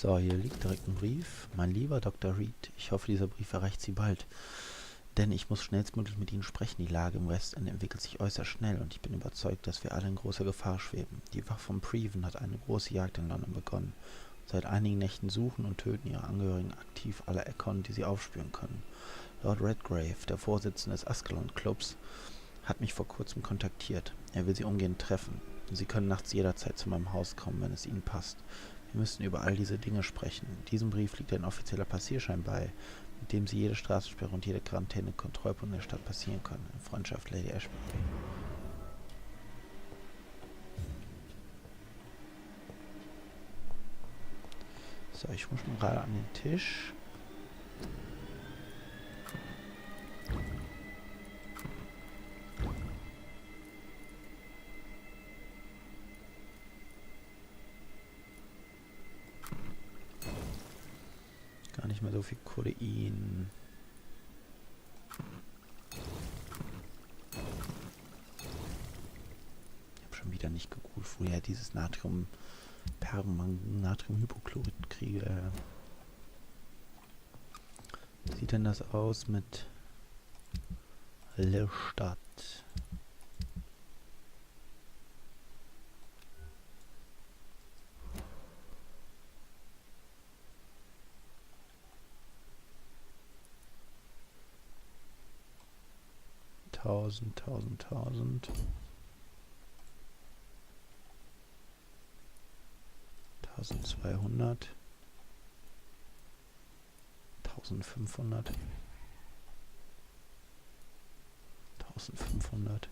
So, hier liegt direkt ein Brief. Mein lieber Dr. Reed, ich hoffe, dieser Brief erreicht Sie bald. Denn ich muss schnellstmöglich mit Ihnen sprechen. Die Lage im Westend entwickelt sich äußerst schnell und ich bin überzeugt, dass wir alle in großer Gefahr schweben. Die Wache von Preven hat eine große Jagd in London begonnen. Seit einigen Nächten suchen und töten ihre Angehörigen aktiv alle Eckern, die sie aufspüren können. Lord Redgrave, der Vorsitzende des Ascalon-Clubs, hat mich vor kurzem kontaktiert. Er will Sie umgehend treffen. Sie können nachts jederzeit zu meinem Haus kommen, wenn es Ihnen passt. Wir müssen über all diese Dinge sprechen. In diesem Brief liegt ein offizieller Passierschein bei, mit dem Sie jede Straßensperre und jede Quarantäne-Kontrollpunkt in der Stadt passieren können. In Freundschaft, Lady Ashbury. So, ich rufe mal gerade an den Tisch. Gar nicht mehr so viel Kodein. Ich habe schon wieder nicht gegoogelt, woher dieses Natriumhypochlorid kriege. Wie sieht denn das aus mit Lestadt? Tausend. 1200. 1500. 1500.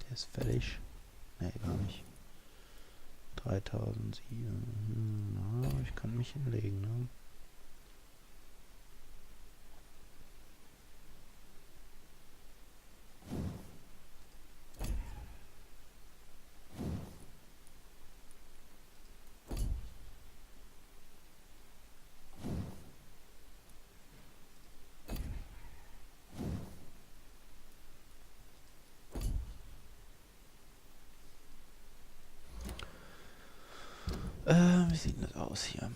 Der ist fällig. Nee, gar nicht. 3007. Na, ich kann mich hinlegen, ne? Wie sieht das aus hier?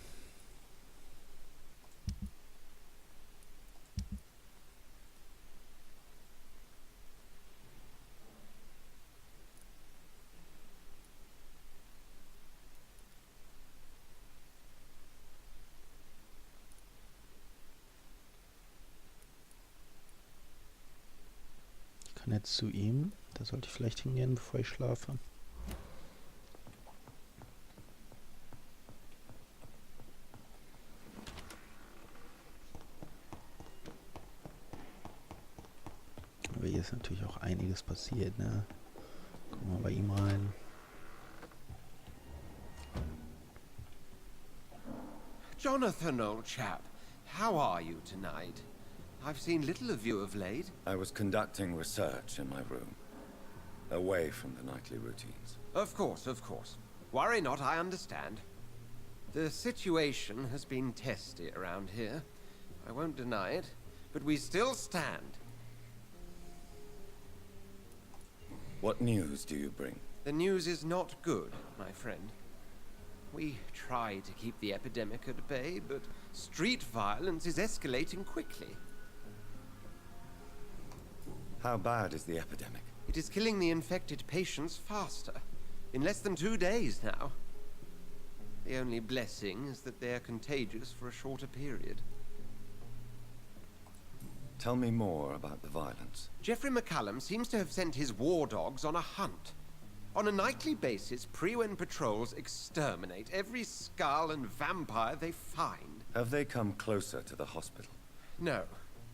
Ich kann jetzt zu ihm. Da sollte ich vielleicht hingehen, bevor ich schlafe. Aber hier ist natürlich auch einiges passiert, ne? Gucken wir bei ihm rein. Jonathan, old chap, how are you tonight? I've seen little of you of late. I was conducting research in my room, away from the nightly routines. Of course, of course. Worry not, I understand. The situation has been testy around here. I won't deny it, but we still stand. What news do you bring? The news is not good, my friend. We try to keep the epidemic at bay, but street violence is escalating quickly. How bad is the epidemic? It is killing the infected patients faster. In less than 2 days now. The only blessing is that they are contagious for a shorter period. Tell me more about the violence. Geoffrey McCallum seems to have sent his war dogs on a hunt. On a nightly basis, Prewen patrols exterminate every skull and vampire they find. Have they come closer to the hospital? No.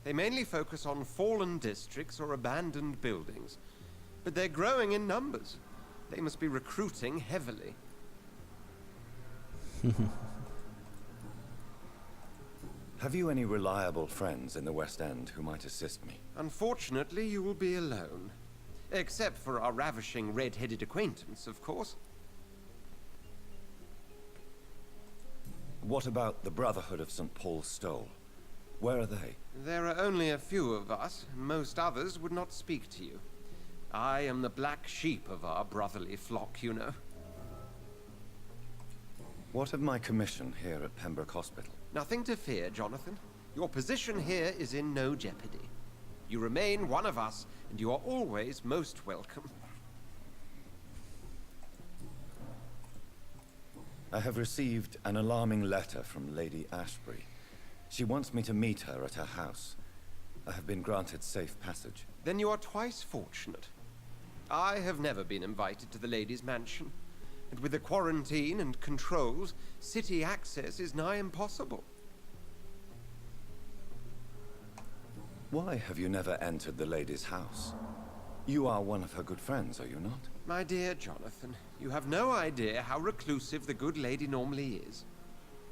They mainly focus on fallen districts or abandoned buildings. But they're growing in numbers. They must be recruiting heavily. Have you any reliable friends in the West End who might assist me? Unfortunately, you will be alone. Except for our ravishing red-headed acquaintance, of course. What about the Brotherhood of St. Paul's Stole? Where are they? There are only a few of us. Most others would not speak to you. I am the black sheep of our brotherly flock, you know. What of my commission here at Pembroke Hospital? Nothing to fear, Jonathan. Your position here is in no jeopardy. You remain one of us, and you are always most welcome. I have received an alarming letter from Lady Ashbury. She wants me to meet her at her house. I have been granted safe passage. Then you are twice fortunate. I have never been invited to the lady's mansion, and with the quarantine and controls, city access is nigh impossible. Why have you never entered the lady's house? You are one of her good friends, are you not? My dear Jonathan, you have no idea how reclusive the good lady normally is,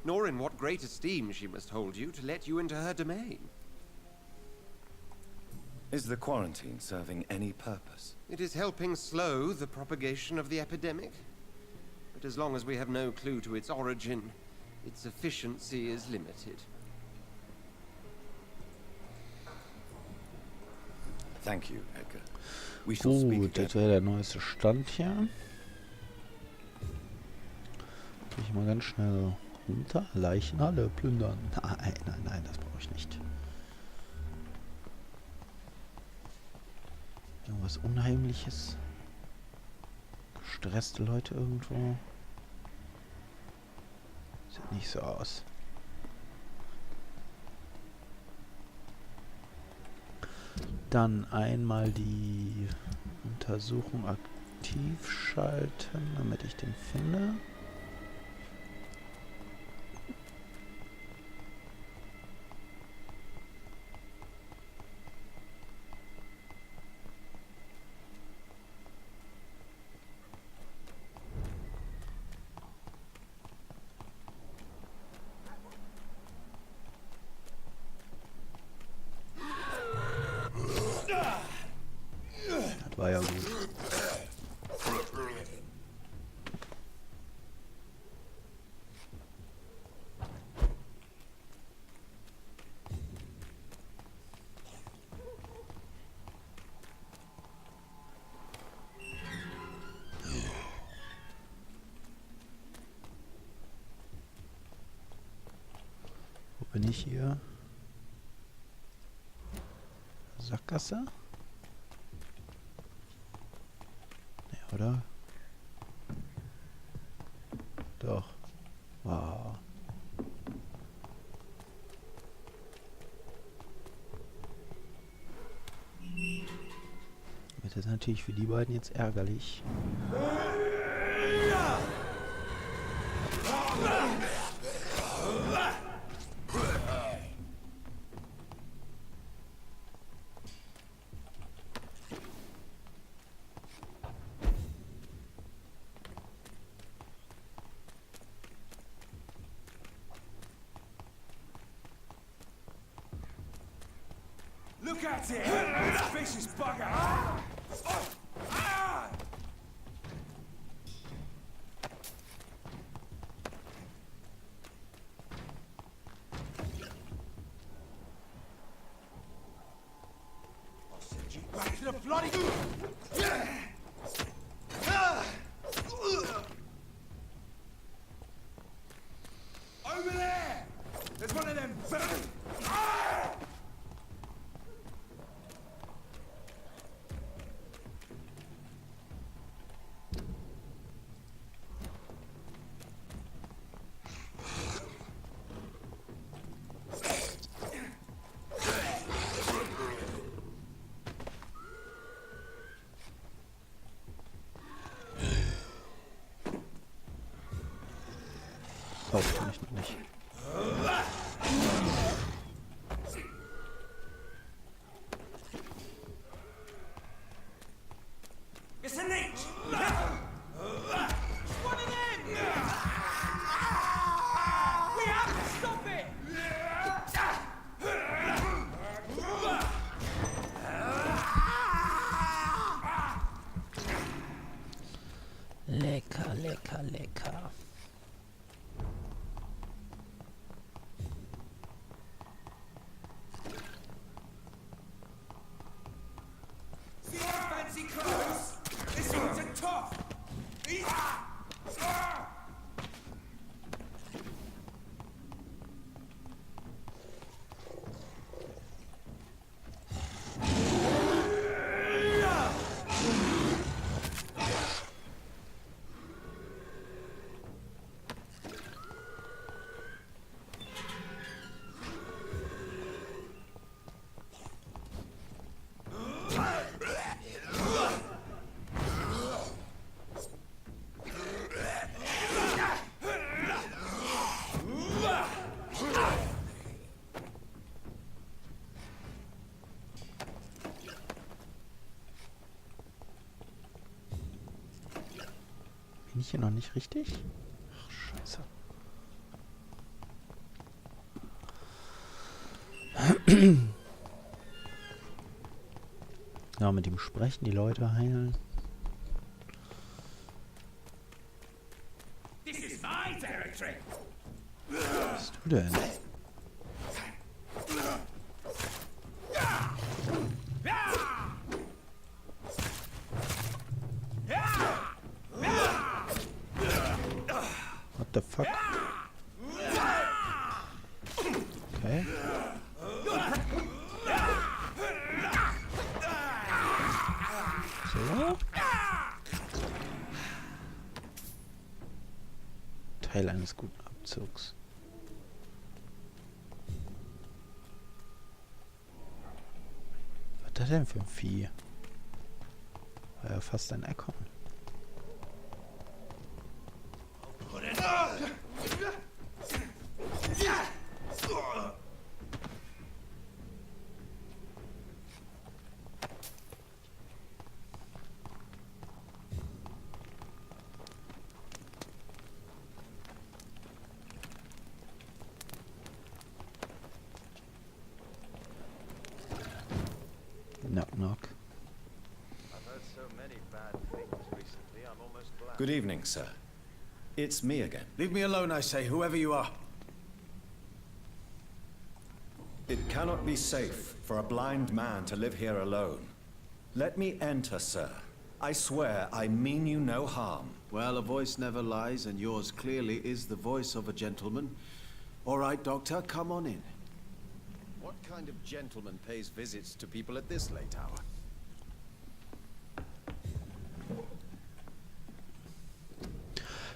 nor in what great esteem she must hold you to let you into her domain. Is the quarantine serving any purpose? It is helping slow the propagation of the epidemic. But as long as we have no clue to its origin, its efficiency is limited. Thank you, Edgar. We shall speak Gut, again. das wäre der neueste Stand hier. Gehe ich mal ganz schnell runter. Leichenhalle plündern. Nein, nein, nein, das brauche ich nicht. Irgendwas Unheimliches. Gestresste Leute irgendwo. Sieht nicht so aus. Dann einmal die Untersuchung aktiv schalten, damit ich den finde. Das war ja gut. Wo bin ich hier? Sackgasse? Nee, oder? Doch. Wow. Das ist natürlich für die beiden jetzt ärgerlich. Look at it! This vicious bugger! I'll send you back to the bloody... Over there! There's one of them... Das kann ich noch nicht. It's a leech! One of them! We have to stop it! Lecker, lecker, lecker. Fancy clothes? This one's a tough. Bin ich hier noch nicht richtig? Ach, scheiße. Ja, mit ihm sprechen, die Leute heilen. This is my territory. Was bist du denn? What the fuck? Okay. So. Teil eines guten Abzugs. Was ist das denn für ein Vieh? War ja fast ein Eckon. Knock knock. I've heard so many bad things recently, I'm almost glad. Good evening, sir. It's me again. Leave me alone, I say, whoever you are. It cannot be safe for a blind man to live here alone. Let me enter, sir. I swear I mean you no harm. Well, a voice never lies, and yours clearly is the voice of a gentleman. All right, Doctor, come on in. What kind of gentleman pays visits to people at this late hour?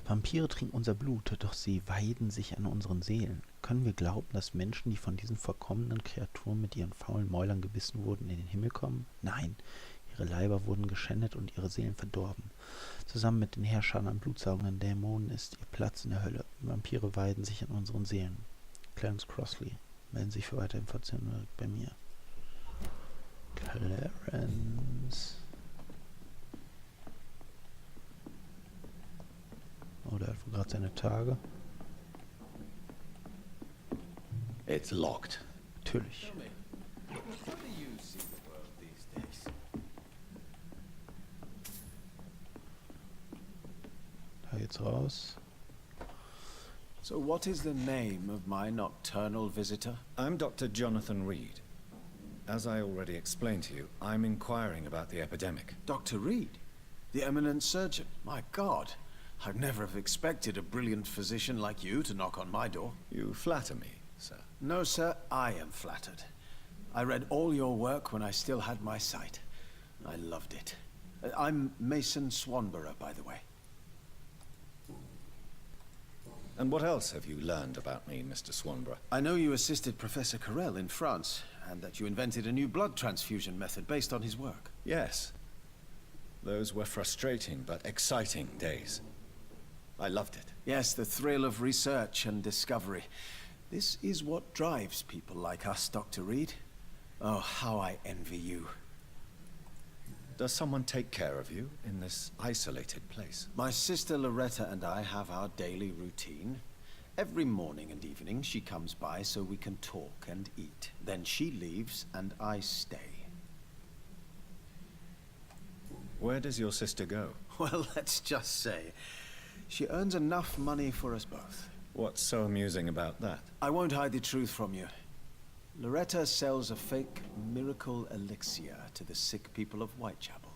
Vampire trinken unser Blut, doch sie weiden sich an unseren Seelen. Können wir glauben, dass Menschen, die von diesen verkommenen Kreaturen mit ihren faulen Mäulern gebissen wurden, in den Himmel kommen? Nein, ihre Leiber wurden geschändet und ihre Seelen verdorben. Zusammen mit den Herrschern an blutsaugenden Dämonen ist ihr Platz in der Hölle. Vampire weiden sich an unseren Seelen. Clarence Crossley. Melden sich für weitere Informationen bei mir. Clarence. Oh, der hat wohl gerade seine Tage. It's locked. Natürlich. Tell me, how do you see the world these days? Da geht's raus. So what is the name of my nocturnal visitor? I'm Dr. Jonathan Reed. As I already explained to you, I'm inquiring about the epidemic. Dr. Reed, the eminent surgeon. My God, I'd never have expected a brilliant physician like you to knock on my door. You flatter me, sir. No, sir, I am flattered. I read all your work when I still had my sight. I loved it. I'm Mason Swanborough, by the way. And what else have you learned about me, Mr. Swanborough? I know you assisted Professor Carell in France, and that you invented a new blood transfusion method based on his work. Yes. Those were frustrating but exciting days. I loved it. Yes, the thrill of research and discovery. This is what drives people like us, Dr. Reed. Oh, how I envy you. Does someone take care of you in this isolated place? My sister Loretta and I have our daily routine. Every morning and evening she comes by so we can talk and eat. Then she leaves and I stay. Where does your sister go? Well, let's just say, she earns enough money for us both. What's so amusing about that? I won't hide the truth from you. Loretta sells a fake miracle elixir to the sick people of Whitechapel.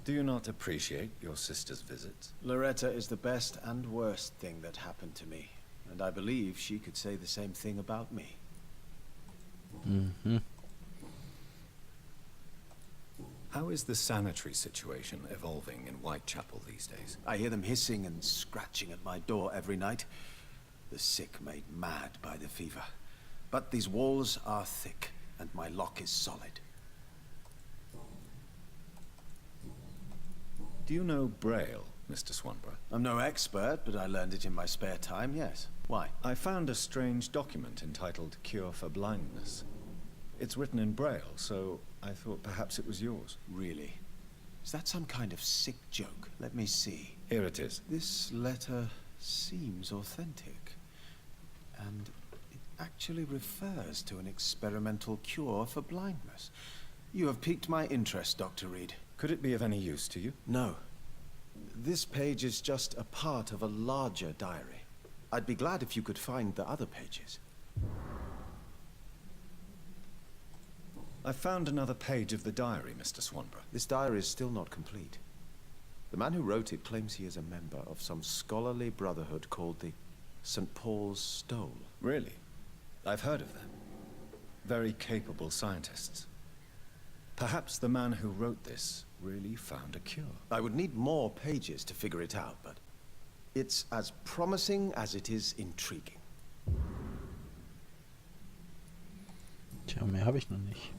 Do you not appreciate your sister's visits? Loretta is the best and worst thing that happened to me, and I believe she could say the same thing about me. Mhm. How is the sanitary situation evolving in Whitechapel these days? I hear them hissing and scratching at my door every night. The sick made mad by the fever. But these walls are thick, and my lock is solid. Do you know Braille, Mr. Swanborough? I'm no expert, but I learned it in my spare time, yes. Why? I found a strange document entitled Cure for Blindness. It's written in Braille, so I thought perhaps it was yours. Really? Is that some kind of sick joke? Let me see. Here it is. This letter seems authentic. And it actually refers to an experimental cure for blindness. You have piqued my interest, Dr. Reed. Could it be of any use to you? No. This page is just a part of a larger diary. I'd be glad if you could find the other pages. I found another page of the diary, Mr. Swanborough. This diary is still not complete. The man who wrote it claims he is a member of some scholarly brotherhood called the St. Paul's Stole. Really? I've heard of them. Very capable scientists. Perhaps the man who wrote this really found a cure. I would need more pages to figure it out, but it's as promising as it is intriguing. Tja, mehr habe ich noch nicht.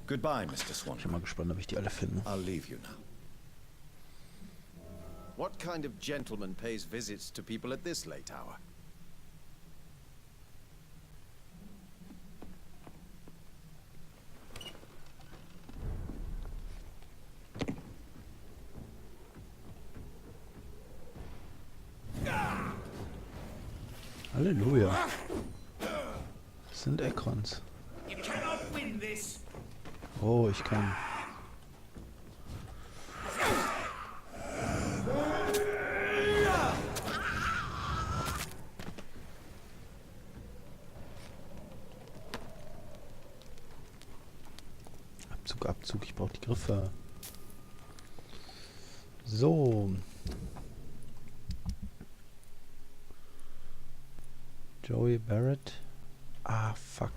Goodbye, Mr. Ich bin Swanborough. mal gespannt, ob ich die alle finde. I'll leave you now. What kind of gentleman pays visits to people at this late hour? Halleluja. Das sind Ekrons. You cannot win this. Oh, ich kann. Abzug, Abzug. Ich brauche die Griffe. So. Joey Barrett. Ah, fuck.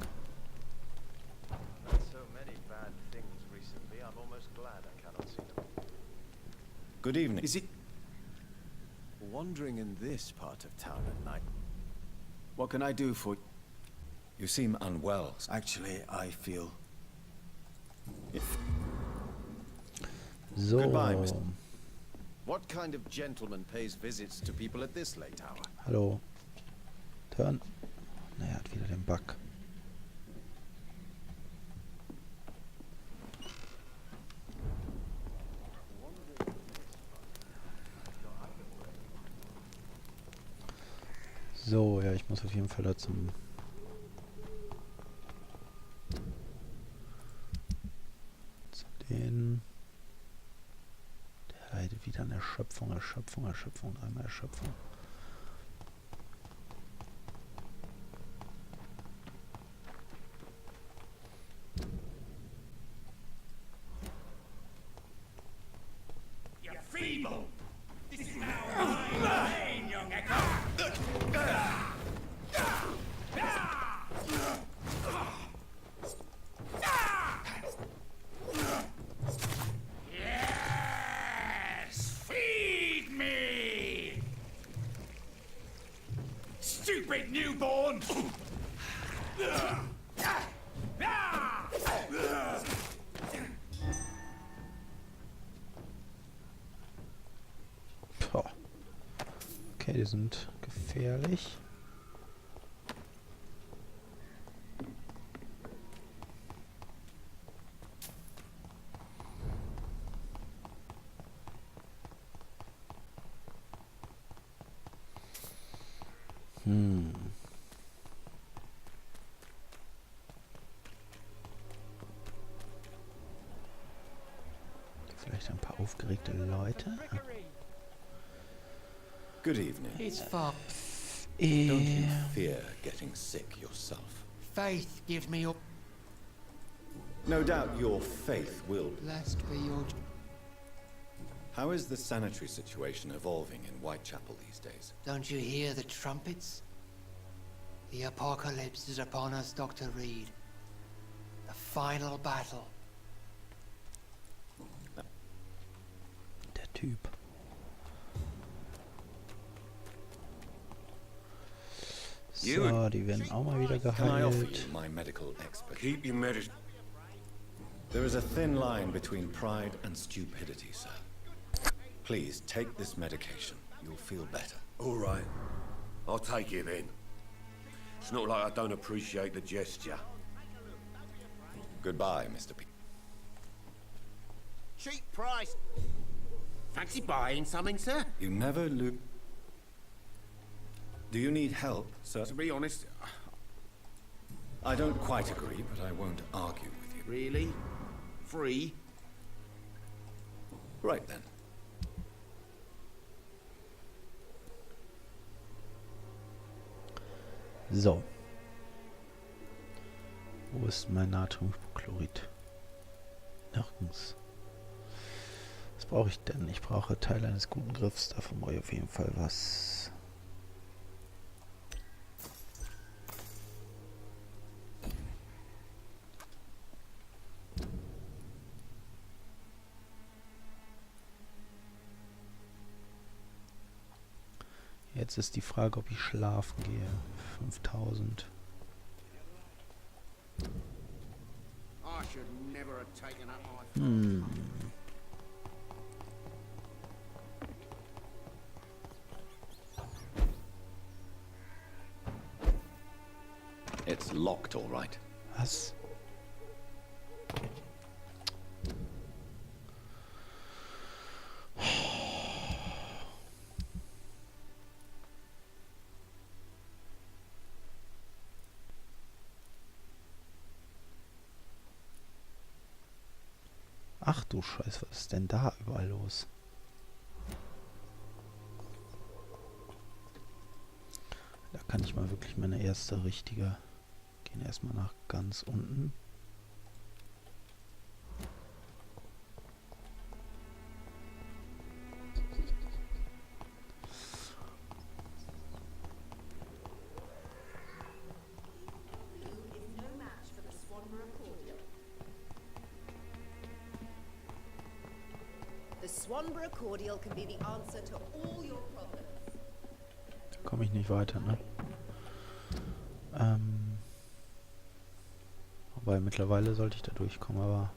Heard so many bad things recently, I'm almost glad I cannot see them. Good evening. Is it wandering in this part of town at night? What can I do for... You seem unwell. Actually, I feel... So. Goodbye, Mr. What kind of gentleman pays visits to people at this late hour? Hallo. Turn. Naja, hat wieder den Bug. So, ja, ich muss auf jeden Fall da zum... zu den... Der leidet wieder an Erschöpfung, Erschöpfung, Erschöpfung, dreimal Erschöpfung. You're feeble. This is now my lane, young Echo. Yes, feed me. Stupid newborn. Boah. Okay, die sind gefährlich. Vielleicht ein paar aufgeregte Leute. Good evening. It's far. Don't you fear getting sick yourself? Faith gives me your... No doubt your faith will... Blessed be your... How is the sanitary situation evolving in Whitechapel these days? Don't you hear the trumpets? The apocalypse is upon us, Dr. Reed. The final battle. Der Typ. So, die werden auch mal wieder Can I offer geheilt. you my medical expert? Keep your medicine. There is a thin line between pride and stupidity, sir. Please take this medication. You'll feel better. All right. I'll take it then. It's not like I don't appreciate the gesture. Goodbye, Mr. P. Cheap price. Fancy buying something, sir? You never lose. Do you need help, sir? To be honest, I don't quite agree, but I won't argue with you. really? Free? Right then. So. Wo ist mein Natriumchlorid? Nirgends. Was brauche ich denn? Ich brauche Teil eines guten Griffs. Davon brauche ich auf jeden Fall was. Jetzt ist die Frage, ob ich schlafen gehe. 5000. I should never have taken up my... It's locked, all right. Was? Ach du Scheiße, was ist denn da überall los? Da kann ich mal wirklich meine erste richtige... Gehen erstmal nach ganz unten. The Swanborough cordial can be the answer to all your problems. Da komme ich nicht weiter, ne? Wobei mittlerweile sollte ich da durchkommen, aber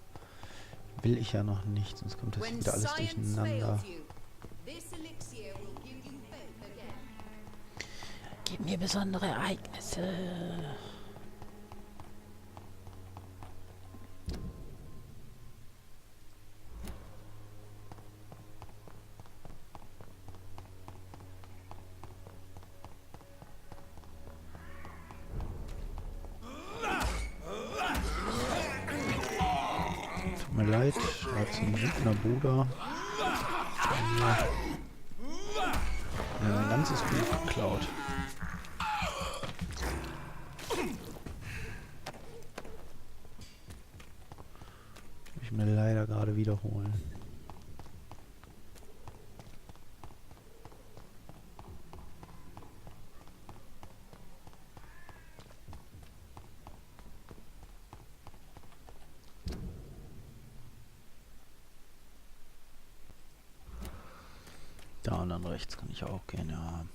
will ich ja noch nicht, sonst kommt das When wieder alles science durcheinander. fails you, this elixir will give you faith again. Gib mir besondere Ereignisse. Tut mir leid, er hat so ein wütender Bruder. Ja, ein ganzes Buch geklaut. Muss ich mir leider gerade wiederholen. Da und dann rechts kann ich auch gehen, ja.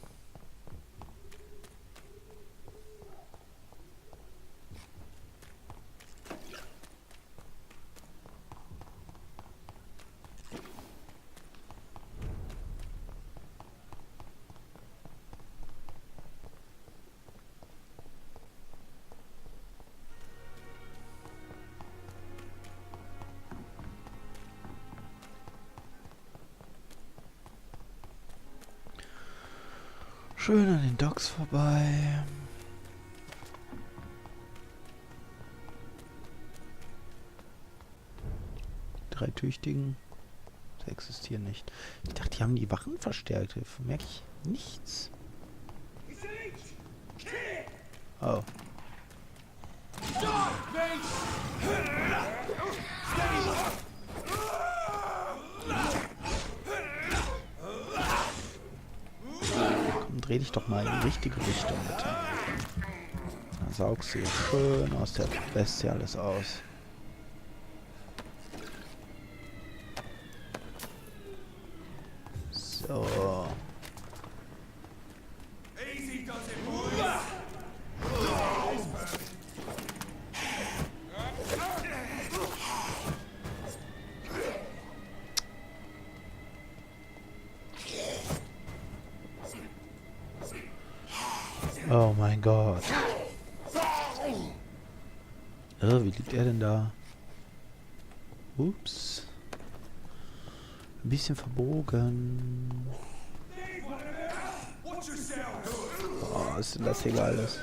Schön an den Docks vorbei. Drei Tüchtigen. Sie existieren nicht. Ich dachte, die haben die Wachen verstärkt. Davon merke ich nichts. Oh. dreh dich doch mal in die richtige Richtung, bitte. Dann saugst du schön aus der Bestie alles aus. So. Oh mein Gott. Oh, wie liegt er denn da? Ups. Ein bisschen verbogen. Oh, was ist denn das hier Geiles?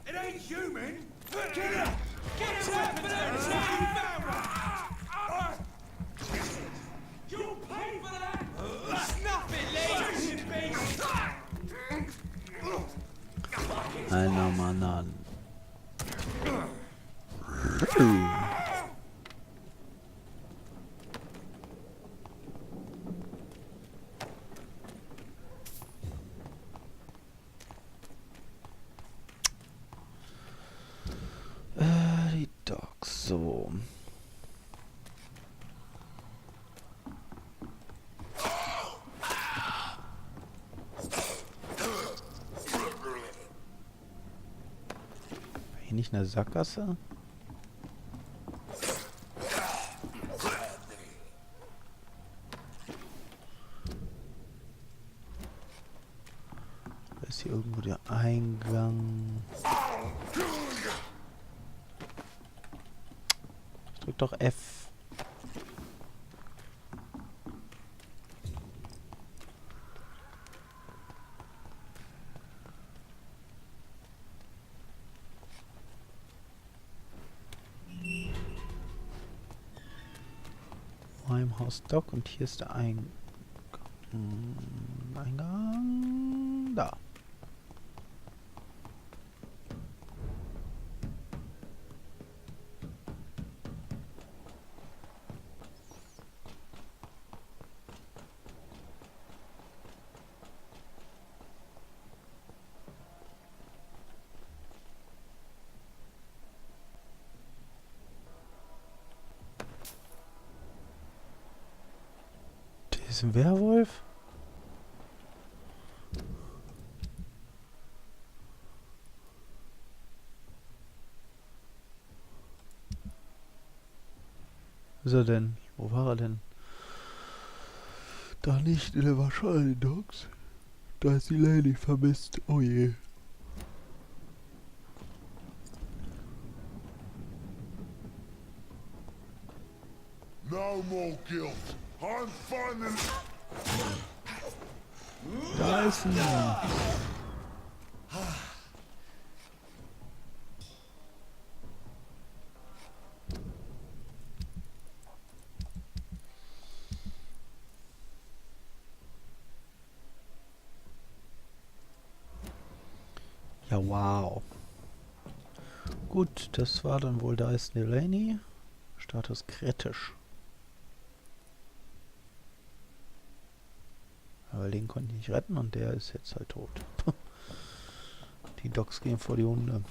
It ain't human! Get up! Get up! You'll pay for that! Snuff it, ladies! Einer Mann an. Die Dogs, so. Hier nicht eine Sackgasse? Ist hier irgendwo der Eingang? Ich drück doch F. Heimhaus Dock und hier ist der Eingang. Da. Der ist ein Werwolf? Wo ist er denn? Wo war er denn? Da nicht in der Waschhalle, Docs. Da ist die Lady vermisst. Oh je. No more guilt. I'm finding... Da ist ein... Ja, wow. Gut, das war dann wohl, da ist Delaney. Status kritisch. Aber den konnte ich nicht retten und der ist jetzt halt tot. Die Dogs gehen vor die Hunde.